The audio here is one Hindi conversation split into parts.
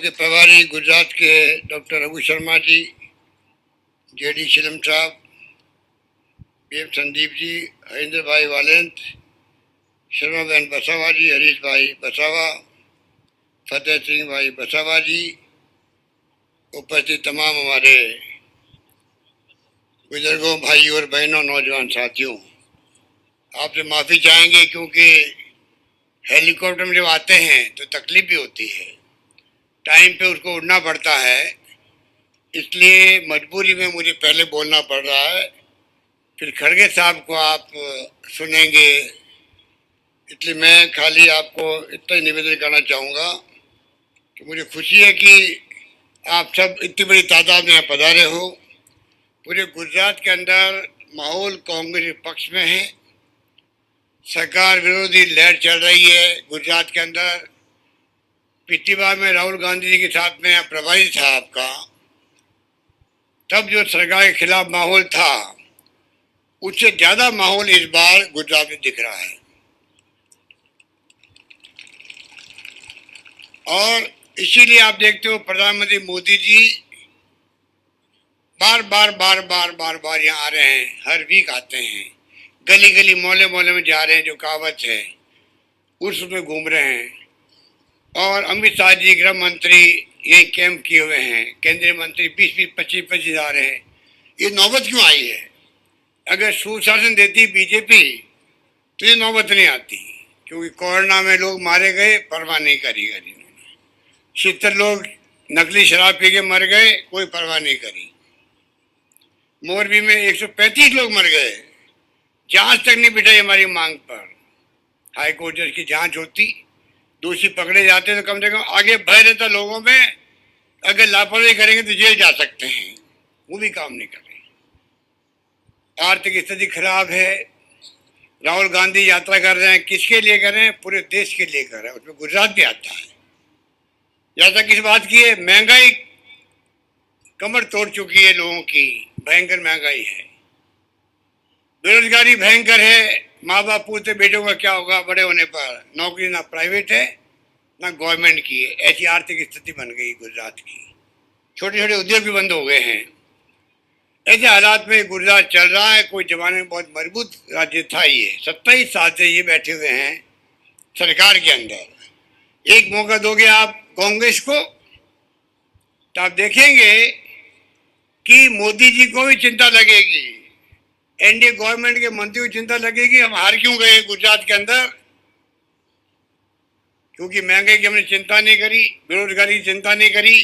आपके प्रभारी गुजरात के डॉक्टर रघु शर्मा जी, जेडी शिलम साहब, पीएम संदीप जी, हरिंद्र भाई वालेंत, शर्मा बहन बसावा जी, हरीश भाई बसावा, फतेह सिंह भाई बसावा जी, उपस्थित तमाम हमारे बुजुर्गों, भाई और बहनों, नौजवान साथियों, आपसे माफ़ी चाहेंगे क्योंकि हेलीकॉप्टर में जब आते हैं तो तकलीफ भी होती है, टाइम पे उसको उड़ना पड़ता है, इसलिए मजबूरी में मुझे पहले बोलना पड़ रहा है। फिर खड़गे साहब को आप सुनेंगे, इसलिए मैं खाली आपको इतना ही निवेदन करना चाहूँगा कि मुझे खुशी है कि आप सब इतनी बड़ी तादाद में यहाँ पधारे हो। पूरे गुजरात के अंदर माहौल कांग्रेस के पक्ष में है, सरकार विरोधी लहर चल रही है गुजरात के अंदर। पिछली बार में राहुल गांधी जी के साथ में प्रभारी था आपका, तब जो सरकार के खिलाफ माहौल था उससे ज्यादा माहौल इस बार गुजरात में दिख रहा है। और इसीलिए आप देखते हो प्रधानमंत्री मोदी जी बार बार बार बार बार बार यहाँ आ रहे हैं, हर वीक आते हैं, गली गली मोहल्ले मोहल्ले में जा रहे हैं, जो कहावत है उसमें घूम रहे हैं। और अमित शाह जी गृह मंत्री यही कैंप किए हुए हैं, केंद्रीय मंत्री 20-20, 25-25 आ रहे हैं। ये नौबत क्यों आई है? अगर सुशासन देती बीजेपी तो ये नौबत नहीं आती, क्योंकि कोरोना में लोग मारे गए, परवाह नहीं करी गई इन्होंने। 70 लोग नकली शराब पी के मर गए, कोई परवाह नहीं करी। मोरबी में 135 लोग मर गए, जांच तक नहीं बिठाई हमारी मांग पर। हाई कोर्ट जज की जांच होती, दोषी पकड़े जाते तो कम से कम आगे भय रहता लोगों में, अगर लापरवाही करेंगे तो जेल जा सकते हैं, वो भी काम नहीं कर रहे। आर्थिक स्थिति खराब है, राहुल गांधी यात्रा कर रहे हैं, किसके लिए कर रहे हैं? पूरे देश के लिए कर रहे हैं, उसमें गुजरात भी आता है। यात्रा किस बात की है? महंगाई कमर तोड़ चुकी है लोगों की, भयंकर महंगाई है, बेरोजगारी भयंकर है। माँ बाप पूछते बेटों का क्या होगा बड़े होने पर, नौकरी ना प्राइवेट है ना गवर्नमेंट की है, ऐसी आर्थिक स्थिति बन गई गुजरात की। छोटे छोटे उद्योग भी बंद हो गए हैं। ऐसे हालात में गुजरात चल रहा है। कोई जमाने में बहुत मजबूत राज्य था, ये 27 साल से ये बैठे हुए हैं सरकार के अंदर। एक मौका दोगे आप कांग्रेस को तो आप देखेंगे कि मोदी जी को भी चिंता लगेगी, एनडीए गवर्नमेंट के मंत्री को चिंता लगेगी हम हार क्यों गए गुजरात के अंदर, क्योंकि महंगाई की हमने चिंता नहीं करी, बेरोजगारी की चिंता नहीं करी,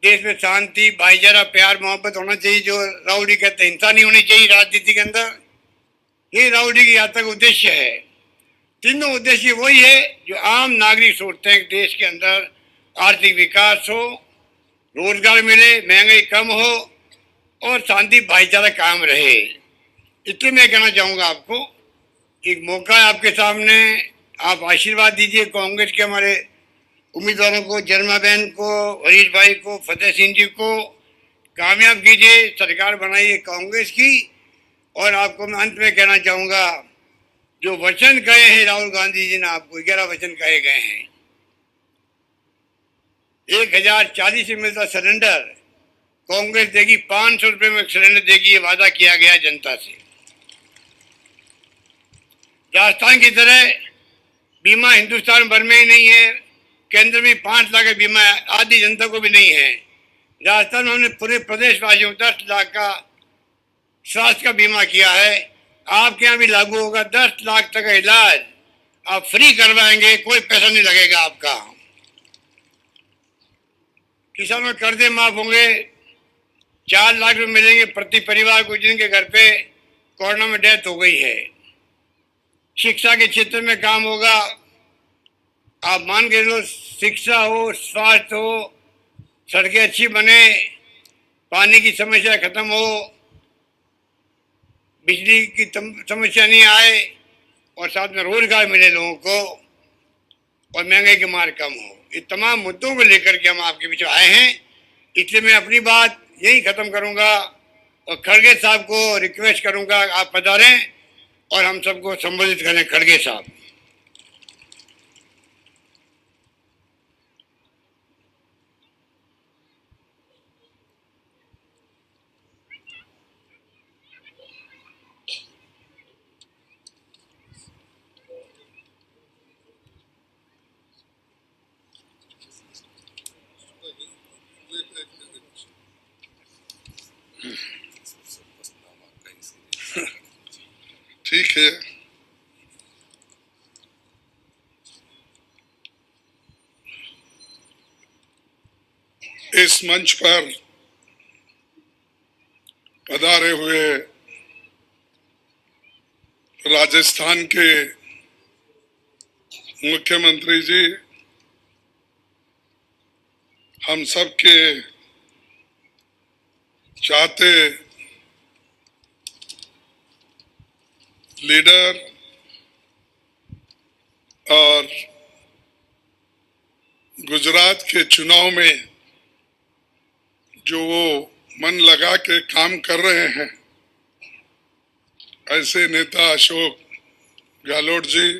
देश में शांति, भाईचारा, प्यार, मोहब्बत होना चाहिए, जो राहुल जी कहते हैं हिंसा नहीं होनी चाहिए राजनीति के अंदर। ये राहुल जी की यात्रा का उद्देश्य है। तीनों उद्देश्य वही है जो आम नागरिक सोचते हैं कि देश के अंदर आर्थिक विकास हो, रोजगार मिले, महंगाई कम हो और शांति भाईचारा कायम रहे। इसलिए मैं कहना चाहूँगा आपको, एक मौका है आपके सामने, आप आशीर्वाद दीजिए कांग्रेस के हमारे उम्मीदवारों को, जरमा बहन को, हरीश भाई को, फतेह सिंह जी को कामयाब कीजिए, सरकार बनाइए कांग्रेस की। और आपको मैं अंत में कहना चाहूँगा, जो वचन कहे हैं राहुल गांधी जी ने आपको, 11 वचन कहे गए हैं। 1040 से मिलता सिलेंडर कांग्रेस देगी, 500 रुपये में सिलेंडर देगी, ये वादा किया गया जनता से। राजस्थान की तरह बीमा हिंदुस्तान भर में ही नहीं है, केंद्र में 5 लाख का बीमा आधी जनता को भी नहीं है। राजस्थान में हमने पूरे प्रदेश वासियों को 10 लाख का स्वास्थ्य का बीमा किया है। आपके यहाँ भी लागू होगा, 10 लाख तक का इलाज आप फ्री करवाएंगे, कोई पैसा नहीं लगेगा आपका। किसानों के कर्जे माफ होंगे, 4 लाख रुपये मिलेंगे प्रति परिवार को जिनके घर पे कोरोना में डेथ हो गई है। शिक्षा के क्षेत्र में काम होगा, आप मान के लो, शिक्षा हो, स्वास्थ्य हो, सड़कें अच्छी बने, पानी की समस्या खत्म हो, बिजली की समस्या नहीं आए और साथ में रोजगार मिले लोगों को और महंगाई की मार कम हो। ये तमाम मुद्दों को लेकर के हम आपके बीच आए हैं। इसलिए मैं अपनी बात यही खत्म करूंगा और खड़गे साहब को रिक्वेस्ट करूंगा आप पधारें और हम सबको संबोधित करें। खड़गे साहब। रखिए। इस मंच पर पधारे हुए राजस्थान के मुख्यमंत्री जी, हम सब के चाहते लीडर और गुजरात के चुनाव में जो वो मन लगा के काम कर रहे हैं, ऐसे नेता अशोक गहलोत जी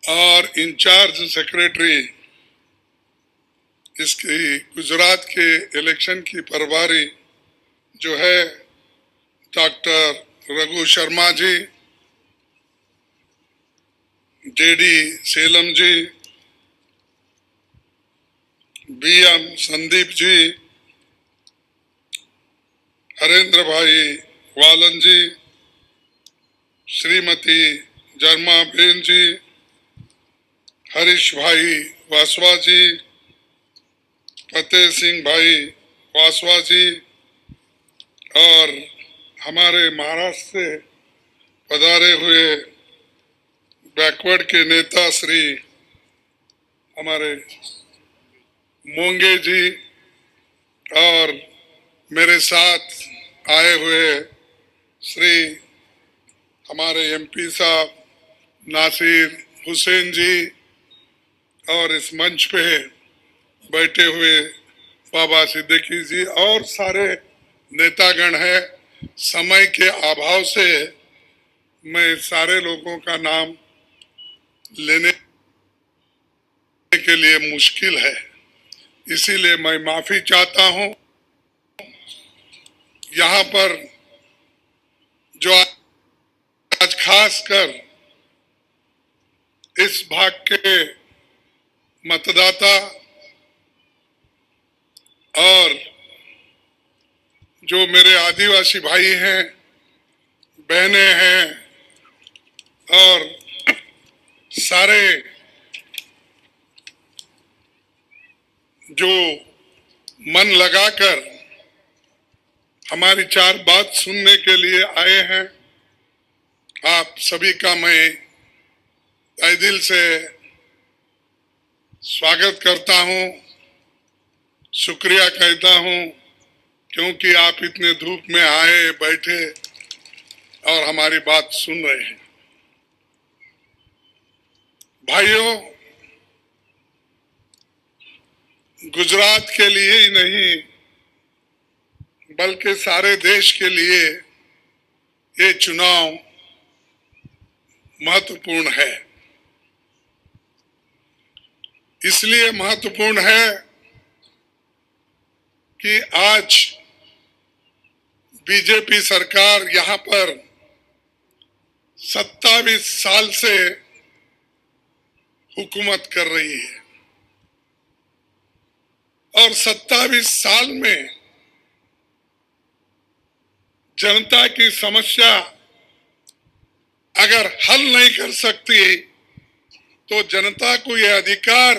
और इंचार्ज सेक्रेटरी इसकी गुजरात के इलेक्शन की प्रभारी जो है डॉक्टर रघु शर्मा जी, जेडी सेलम जी, बीएम संदीप जी, हरेंद्र भाई वालन जी, श्रीमती जरमा बेन जी, हरीश भाई वासवा जी, फतेह सिंह भाई वासवा जी और हमारे महाराष्ट्र से पधारे हुए बैकवर्ड के नेता श्री हमारे मोंगे जी और मेरे साथ आए हुए श्री हमारे एमपी साहब नासिर हुसैन जी और इस मंच पे बैठे हुए बाबा सिद्दीकी जी और सारे नेतागण हैं। समय के अभाव से मैं सारे लोगों का नाम लेने के लिए मुश्किल है, इसीलिए मैं माफी चाहता हूं। यहाँ पर जो आज खास कर इस भाग के मतदाता और जो मेरे आदिवासी भाई हैं, बहनें हैं और सारे जो मन लगाकर हमारी चार बात सुनने के लिए आए हैं, आप सभी का मैं तहे दिल से स्वागत करता हूं, शुक्रिया कहता हूं, क्योंकि आप इतने धूप में आए बैठे और हमारी बात सुन रहे हैं। भाइयों, गुजरात के लिए ही नहीं बल्कि सारे देश के लिए ये चुनाव महत्वपूर्ण है। इसलिए महत्वपूर्ण है कि आज बीजेपी सरकार यहाँ पर 27 साल से हुकूमत कर रही है और 27 साल में जनता की समस्या अगर हल नहीं कर सकती तो जनता को यह अधिकार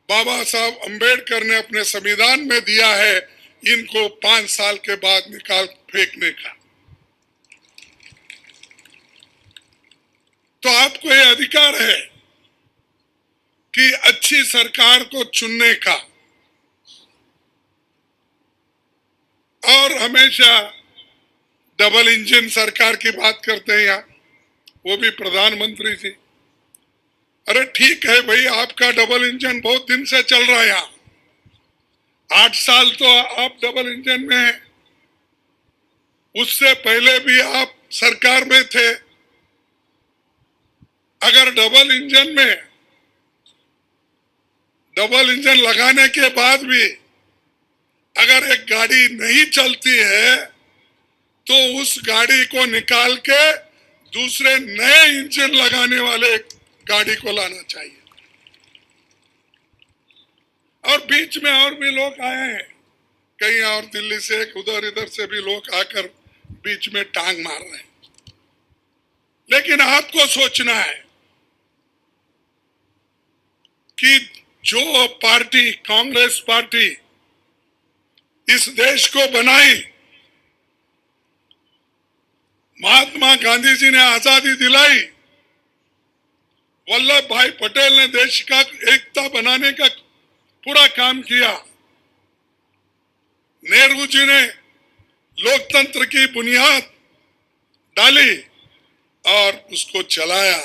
बाबा साहब अंबेडकर ने अपने संविधान में दिया है, इनको 5 साल के बाद निकाल फेंकने का। तो आपको यह अधिकार है कि अच्छी सरकार को चुनने का। और हमेशा डबल इंजन सरकार की बात करते हैं यहाँ, वो भी प्रधानमंत्री जी। अरे ठीक है भाई, आपका डबल इंजन बहुत दिन से चल रहा है यहाँ, 8 साल तो आप डबल इंजन में हैं, उससे पहले भी आप सरकार में थे। अगर डबल इंजन लगाने के बाद भी अगर एक गाड़ी नहीं चलती है तो उस गाड़ी को निकाल के दूसरे नए इंजन लगाने वाले गाड़ी को लाना चाहिए। और बीच में और भी लोग आए हैं, कहीं और दिल्ली से उधर इधर से भी लोग आकर बीच में टांग मार रहे हैं। लेकिन आपको सोचना है कि जो पार्टी, कांग्रेस पार्टी इस देश को बनाई, महात्मा गांधी जी ने आजादी दिलाई, वल्लभ भाई पटेल ने देश का एकता बनाने का पूरा काम किया, नेहरू जी ने लोकतंत्र की बुनियाद डाली और उसको चलाया,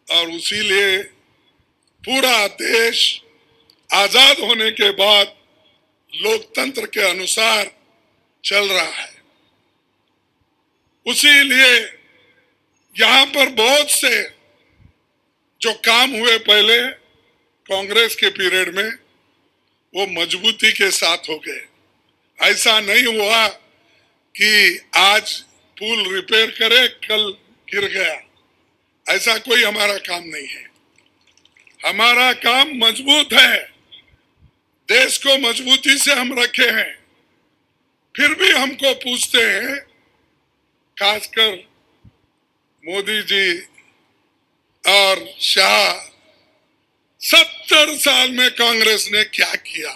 और इसीलिए पूरा देश आजाद होने के बाद लोकतंत्र के अनुसार चल रहा है। उसीलिए यहां पर बहुत से जो काम हुए पहले कांग्रेस के पीरियड में, वो मजबूती के साथ हो गए। ऐसा नहीं हुआ कि आज पुल रिपेयर करे कल गिर गया, ऐसा कोई हमारा काम नहीं है। हमारा काम मजबूत है, देश को मजबूती से हम रखे हैं। फिर भी हमको पूछते हैं, खासकर मोदी जी और शाह, 70 साल में कांग्रेस ने क्या किया?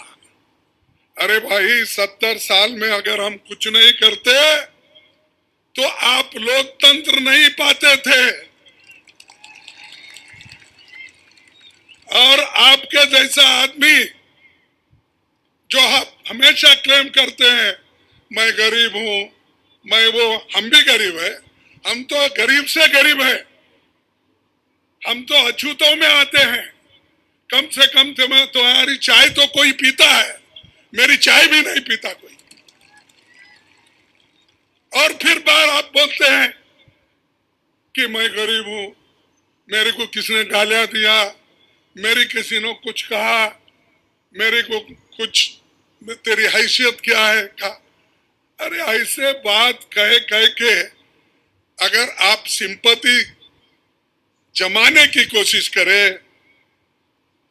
अरे भाई, 70 साल में अगर हम कुछ नहीं करते तो आप लोकतंत्र नहीं पाते थे। और आपके जैसा आदमी जो हमेशा क्लेम करते हैं मैं गरीब हूं, मैं वो, हम भी गरीब है, हम तो गरीब से गरीब है, हम तो अछूतों में आते हैं। कम से कम तुम्हारी चाय तो कोई पीता है, मेरी चाय भी नहीं पीता कोई। और फिर बार आप बोलते हैं कि मैं गरीब हूं, मेरे को किसने गालियां दिया, मेरी किसी ने कुछ कहा, मेरे को कुछ, तेरी हैसियत क्या है कहा। अरे ऐसे बात कह कह के अगर आप सिंपैथी जमाने की कोशिश करें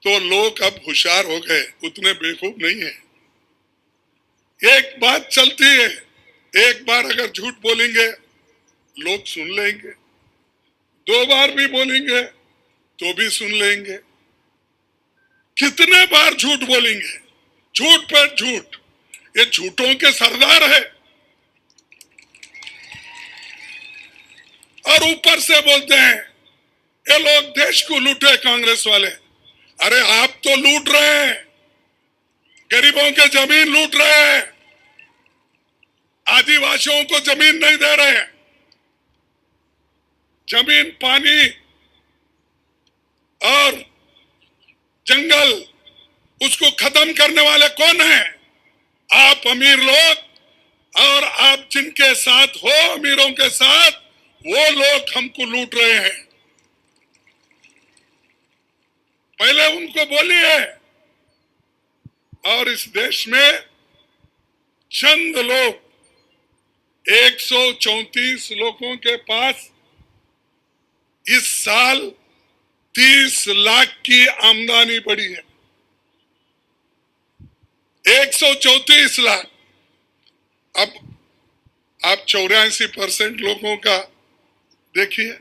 तो लोग अब होशियार हो गए, उतने बेवकूफ नहीं है। एक बात चलती है, एक बार अगर झूठ बोलेंगे लोग सुन लेंगे, 2 बार भी बोलेंगे तो भी सुन लेंगे। कितने बार झूठ बोलेंगे? झूठ पर झूठ, ये झूठों के सरदार है। और ऊपर से बोलते हैं ये लोग देश को लूटे कांग्रेस वाले। अरे आप तो लूट रहे हैं, गरीबों के जमीन लूट रहे हैं, आदिवासियों को जमीन नहीं दे रहे हैं। जमीन, पानी और जंगल, उसको खत्म करने वाले कौन है? आप अमीर लोग, और आप जिनके साथ हो, अमीरों के साथ, वो लोग हमको लूट रहे हैं। पहले उनको बोलिए। और इस देश में चंद लोग, 134 लोगों के पास इस साल 30 लाख की आमदनी बढ़ी है। 134 लाख। अब आप 84% लोगों का देखिए,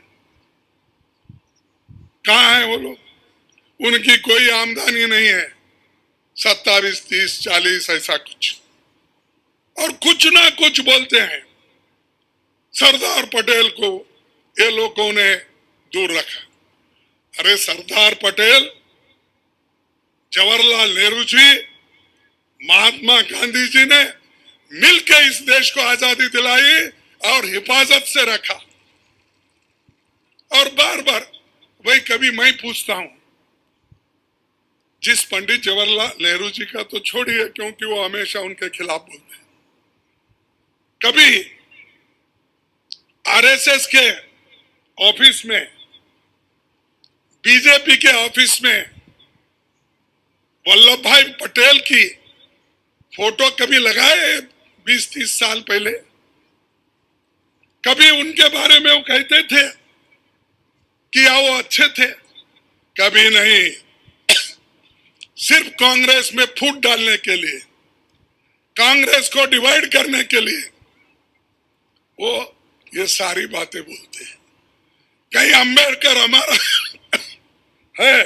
कहां है वो लोग? उनकी कोई आमदनी नहीं है, 27, 30, 40 ऐसा कुछ, और कुछ ना कुछ बोलते हैं। सरदार पटेल को ये लोगों ने दूर रखा। अरे सरदार पटेल, जवाहरलाल नेहरू जी, महात्मा गांधी जी ने मिलकर इस देश को आजादी दिलाई और हिफाजत से रखा। और बार बार वही, कभी मैं पूछता हूं, जिस पंडित जवाहरलाल नेहरू जी का तो छोड़िए, क्योंकि वो हमेशा उनके खिलाफ बोलते हैं, कभी आरएसएस के ऑफिस में, बीजेपी के ऑफिस में वल्लभ भाई पटेल की फोटो कभी लगाए 20-30 साल पहले? कभी उनके बारे में वो कहते थे कि वो अच्छे थे? कभी नहीं। सिर्फ कांग्रेस में फूट डालने के लिए, कांग्रेस को डिवाइड करने के लिए वो ये सारी बातें बोलते हैं। कहीं अंबेडकर हमारा है,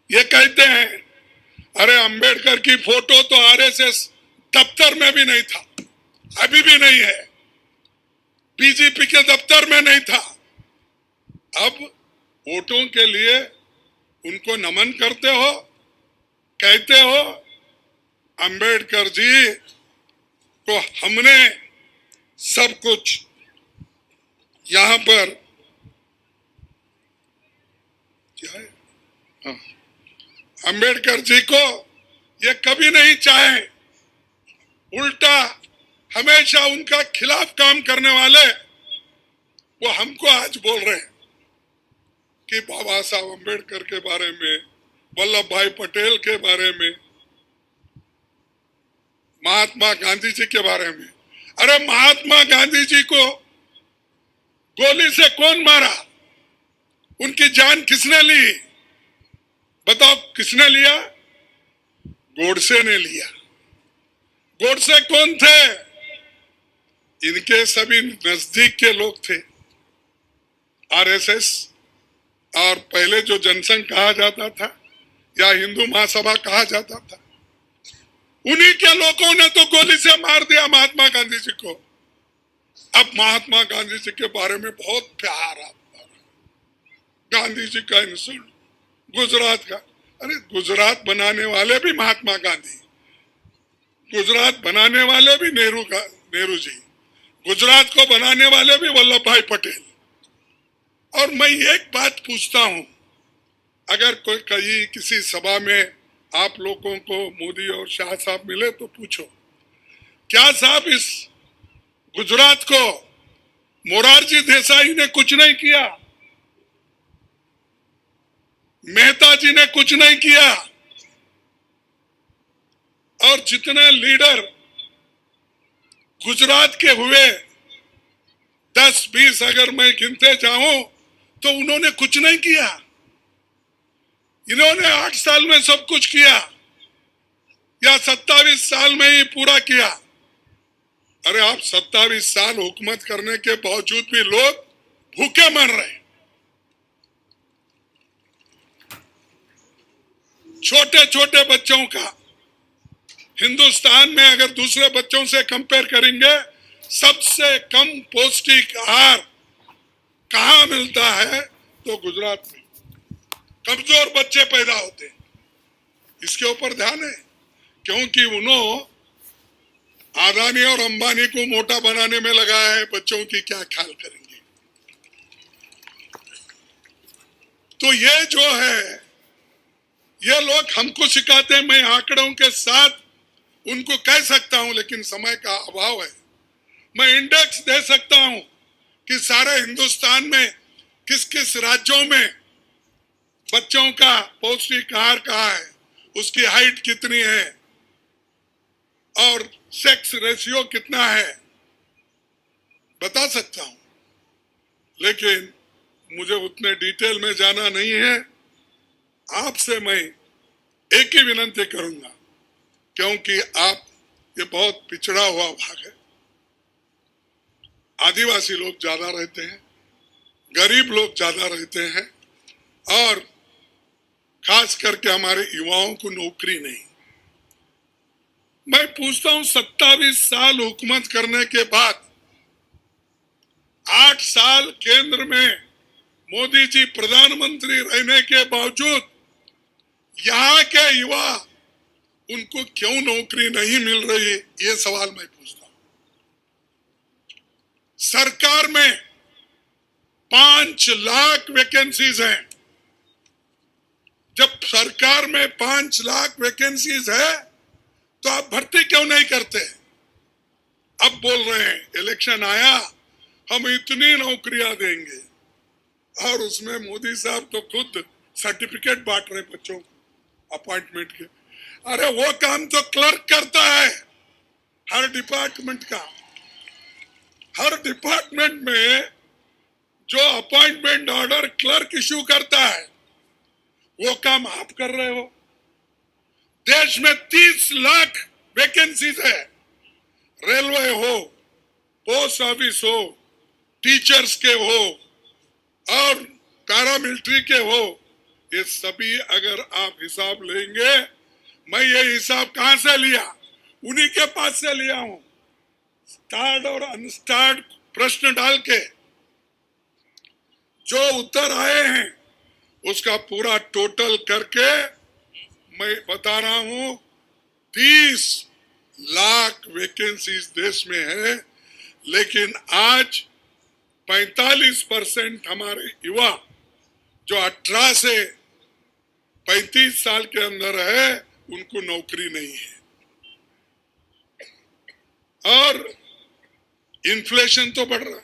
ये कहते हैं अरे अंबेडकर की फोटो तो आरएसएस दफ्तर में भी नहीं था, अभी भी नहीं है, बीजेपी के दफ्तर में नहीं था। अब वोटों के लिए उनको नमन करते हो, कहते हो अंबेडकर जी को हमने सब कुछ यहां पर क्या है, हाँ, अंबेडकर जी को ये कभी नहीं चाहे, उल्टा हमेशा उनका खिलाफ काम करने वाले वो हमको आज बोल रहे हैं कि बाबा साहब अंबेडकर के बारे में, वल्लभ भाई पटेल के बारे में, महात्मा गांधी जी के बारे में। अरे महात्मा गांधी जी को गोली से कौन मारा? उनकी जान किसने ली? बताओ किसने लिया? गोडसे ने लिया। गोडसे कौन थे? इनके सभी नजदीक के लोग थे। आरएसएस और पहले जो जनसंघ कहा जाता था या हिंदू महासभा कहा जाता था, उन्हीं के लोगों ने तो गोली से मार दिया महात्मा गांधी जी को। अब महात्मा गांधी जी के बारे में बहुत प्यार आता है, गांधी जी का इंसल्ट, गुजरात का। अरे गुजरात बनाने वाले भी महात्मा गांधी, गुजरात बनाने वाले भी नेहरू जी, गुजरात को बनाने वाले भी वल्लभ भाई पटेल। और मैं एक बात पूछता हूं, अगर कोई कहीं किसी सभा में आप लोगों को मोदी और शाह साहब मिले तो पूछो, क्या साहब इस गुजरात को मोरारजी देसाई ने कुछ नहीं किया? मेहता जी ने कुछ नहीं किया? और जितने लीडर गुजरात के हुए 10-20 अगर मैं गिनते जाऊं तो उन्होंने कुछ नहीं किया। इन्होंने 8 साल में सब कुछ किया या 27 साल में ही पूरा किया? अरे आप 27 साल हुकूमत करने के बावजूद भी लोग भूखे मर रहे हैं। छोटे छोटे बच्चों का हिंदुस्तान में अगर दूसरे बच्चों से कंपेयर करेंगे, सबसे कम पौष्टिक आहार कहां मिलता है? तो गुजरात में कमजोर बच्चे पैदा होते हैं। इसके ऊपर ध्यान है, क्योंकि उन्होंने आदानी और अंबानी को मोटा बनाने में लगाया है, बच्चों की क्या ख्याल करेंगे? तो ये जो है, ये लोग हमको सिखाते हैं। मैं आंकड़ों के साथ उनको कह सकता हूं, लेकिन समय का अभाव है। मैं इंडेक्स दे सकता हूं कि सारे हिंदुस्तान में किस किस राज्यों में बच्चों का पौष्टिक आहार कहाँ है, उसकी हाइट कितनी है और सेक्स रेशियो कितना है, बता सकता हूं। लेकिन मुझे उतने डिटेल में जाना नहीं है। आपसे मैं एक ही विनती करूंगा, क्योंकि आप ये बहुत पिछड़ा हुआ भाग है, आदिवासी लोग ज्यादा रहते हैं, गरीब लोग ज्यादा रहते हैं, और खास करके हमारे युवाओं को नौकरी नहीं। मैं पूछता हूं, 27 साल हुकूमत करने के बाद 8 साल केंद्र में मोदी जी प्रधानमंत्री रहने के बावजूद यहाँ के युवा, उनको क्यों नौकरी नहीं मिल रही? ये सवाल मैं पूछता हूं। सरकार में 5 लाख वैकेंसीज हैं। जब सरकार में 5 लाख वैकेंसीज है तो आप भर्ती क्यों नहीं करते? अब बोल रहे हैं इलेक्शन आया, हम इतनी नौकरियां देंगे, और उसमें मोदी साहब तो खुद सर्टिफिकेट बांट रहे बच्चों को अपॉइंटमेंट के। अरे वो काम तो क्लर्क करता है हर डिपार्टमेंट का। हर डिपार्टमेंट में जो अपॉइंटमेंट ऑर्डर क्लर्क इश्यू करता है, वो काम आप कर रहे हो। देश में 30 लाख वैकेंसीज है, रेलवे हो, पोस्ट ऑफिस हो, टीचर्स के हो और पैरामिलिट्री के हो, ये सभी अगर आप हिसाब लेंगे, मैं ये हिसाब कहां से लिया? उन्हीं के पास से लिया हूं। स्टार्ट और अनस्टार्ट प्रश्न डाल के जो उत्तर आए हैं उसका पूरा टोटल करके मैं बता रहा हूं 30 लाख वैकेंसीज देश में है, लेकिन आज 45% हमारे युवा जो 18 से 35 साल के अंदर है उनको नौकरी नहीं है। और इन्फ्लेशन तो बढ़ रहा।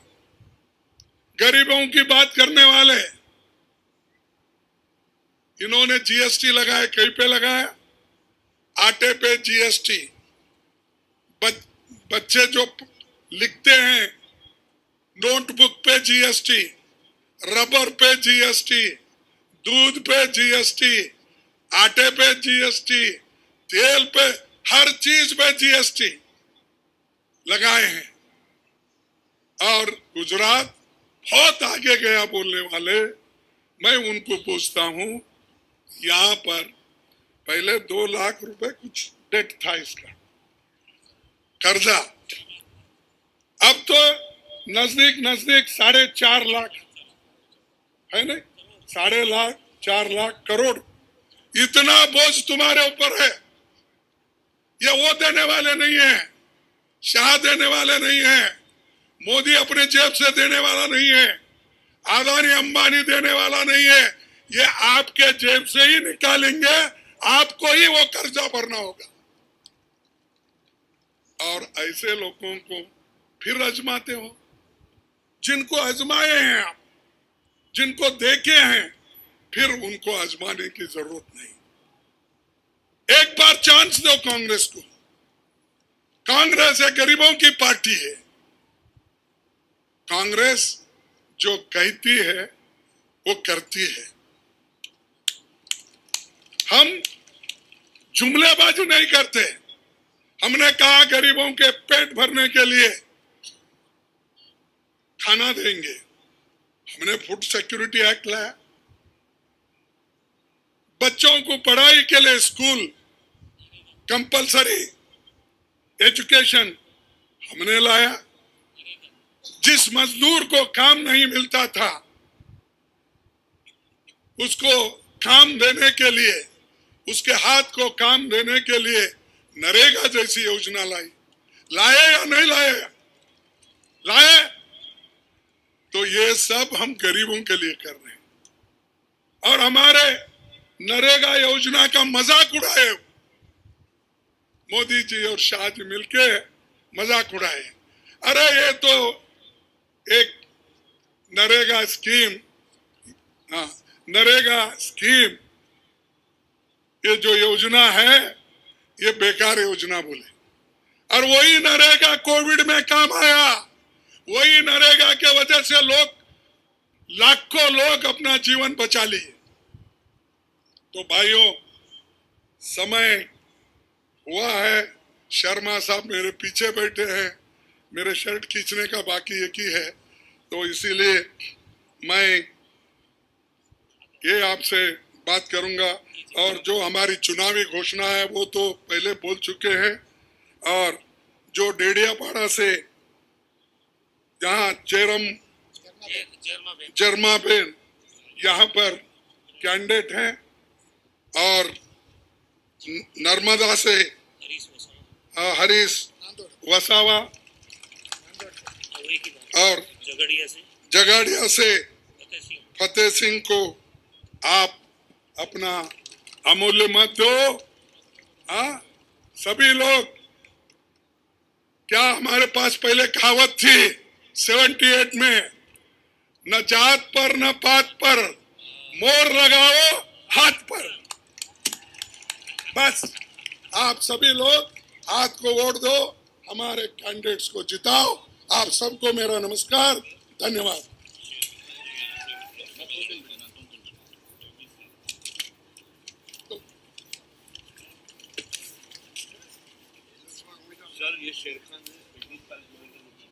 गरीबों की बात करने वाले इन्होंने जीएसटी लगाया, कहीं पे लगाया? आटे पे जीएसटी, बच्चे जो लिखते हैं नोटबुक पे जीएसटी, रबर पे जीएसटी, दूध पे जीएसटी, आटे पे जीएसटी, तेल पे, हर चीज पे जीएसटी लगाए हैं। और गुजरात बहुत आगे गया बोलने वाले, मैं उनको पूछता हूं, यहां पर पहले 2 लाख रुपए कुछ डेट था इसका कर्जा, अब तो नजदीक 4.5 लाख है नहीं, 4.5 लाख करोड़। इतना बोझ तुम्हारे ऊपर है। ये वो देने वाले नहीं है, शाह देने वाले नहीं है, मोदी अपने जेब से देने वाला नहीं है, अदानी अंबानी देने वाला नहीं है। ये आपके जेब से ही निकालेंगे, आपको ही वो कर्जा भरना होगा। और ऐसे लोगों को फिर आजमाते हो, जिनको आजमाए हैं आप, जिनको देखे हैं, फिर उनको आजमाने की जरूरत नहीं। एक बार चांस दो कांग्रेस को। कांग्रेस है गरीबों की पार्टी है। कांग्रेस जो कहती है वो करती है। हम जुमलेबाजी नहीं करते। हमने कहा गरीबों के पेट भरने के लिए खाना देंगे, हमने फूड सिक्योरिटी एक्ट लाया। बच्चों को पढ़ाई के लिए स्कूल कंपलसरी एजुकेशन हमने लाया। जिस मजदूर को काम नहीं मिलता था उसको काम देने के लिए, उसके हाथ को काम देने के लिए नरेगा जैसी योजना लाए या नहीं लाए? लाए। तो ये सब हम गरीबों के लिए कर रहे हैं। और हमारे नरेगा योजना का मजाक उड़ाए मोदी जी और शाह जी मिलके, मजाक उड़ाए। अरे ये तो एक नरेगा स्कीम, हाँ नरेगा स्कीम, ये जो योजना है ये बेकार योजना बोले। और वही नरेगा कोविड में काम आया। वही नरेगा के वजह से लाखों लोग अपना जीवन बचा लिए। तो भाइयों, समय हुआ है। शर्मा साहब मेरे पीछे बैठे हैं, मेरे शर्ट खींचने का बाकी एक ही है, तो इसीलिए मैं ये आपसे बात करूंगा। और जो हमारी चुनावी घोषणा है वो तो पहले बोल चुके हैं। और जो डेडियापाड़ा से जहाँ जर्मा बेन यहाँ पर कैंडिडेट हैं, और नर्मदा से हरीश वसावा और जगाड़िया से फतेह सिंह को आप अपना अमूल्य मत दो। हाँ, सभी लोग, क्या हमारे पास पहले कहावत थी 78 में, न जात पर न पात पर, मोर लगाओ हाथ पर। बस आप सभी लोग हाथ को वोट दो, हमारे कैंडिडेट्स को जिताओ। आप सबको मेरा नमस्कार, धन्यवाद। सर, ये शेर खान